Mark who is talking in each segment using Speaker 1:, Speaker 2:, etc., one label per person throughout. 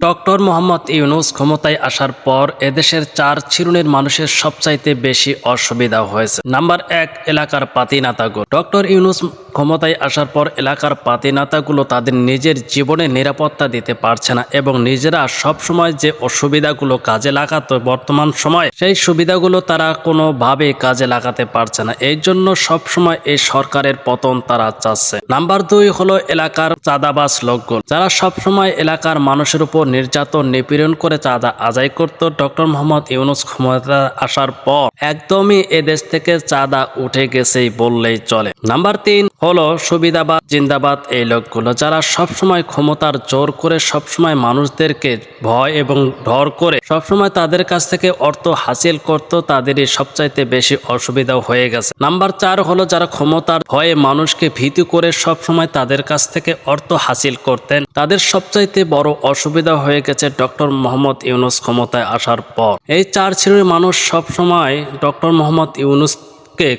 Speaker 1: Doctor Mohammad Yunus ক্ষমতায় আসার পর এদেশের ৪ শ্রেণীর মানুষের সবচাইতে বেশি অসুবিধা হয়েছে। নাম্বার ১, এলাকার পাতিনেতাগুলো। ডক্টর ইউনূস ক্ষমতায় আসার পর এলাকার পাতিনেতাগুলো তাদের নিজের জীবনে নিরাপত্তা দিতে পারছে না এবং নিজেরা সবসময় যে অসুবিধাগুলো কাজে লাগাতো বর্তমান সময়ে সেই সুবিধাগুলো তারা কোনোভাবে কাজে লাগাতে পারছে না। এই জন্য সবসময় এই সরকারের পতন তারা চাচ্ছে। নাম্বার ২ হলো এলাকার চাঁদাবাজ লোকগুলো, যারা সবসময় এলাকার মানুষের উপর নির্যাতন নিপীড়ন করে চাঁদা আদায় করত। ডক্টর মোহাম্মদ ইউনূস ক্ষমতা আসার পর একদমই এদেশ থেকে চাঁদা উঠে গেছেই বললেই চলে। নাম্বার ৩ হলো সুবিধাবাদ জিন্দাবাদ এই লোকগুলো, যারা সবসময় ক্ষমতার জোর করে সবসময় মানুষদেরকে ভয় এবং ডর করে সবসময় তাদের কাছ থেকে অর্থ হাসিল করত, তাদেরই সবচাইতে বেশি অসুবিধা হয়ে গেছে। নাম্বার ৪ হলো যারা ক্ষমতার ভয়ে মানুষকে ভীতি করে সবসময় তাদের কাছ থেকে অর্থ হাসিল করতেন, তাদের সবচাইতে বড় অসুবিধা হয়ে গেছে ডক্টর মোহাম্মদ ইউনূস ক্ষমতায় আসার পর। এই ৪ শ্রেণীর মানুষ সবসময় ডক্টর মোহাম্মদ ইউনূস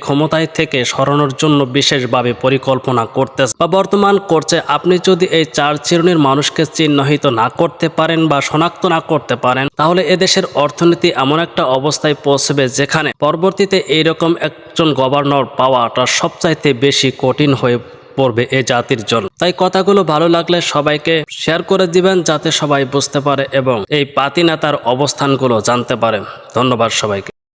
Speaker 1: ক্ষমতায় থেকে সরানোর জন্য বিশেষভাবে পরিকল্পনা করতেছে বা বর্তমান করছে। আপনি যদি এই ৪ শ্রেণীর মানুষকে চিহ্নিত না করতে পারেন বা শনাক্ত না করতে পারেন, তাহলে এদেশের অর্থনীতি এমন একটা অবস্থায় পৌঁছবে যেখানে পরবর্তীতে এইরকম একজন গভর্নর পাওয়াটা সবচাইতে বেশি কঠিন হয়ে পড়বে এই জাতির জন্য। তাই কথাগুলো ভালো লাগলে সবাইকে শেয়ার করে দিবেন, যাতে সবাই বুঝতে পারে এবং এই পাতি নেতার অবস্থানগুলো জানতে পারেন। ধন্যবাদ সবাইকে।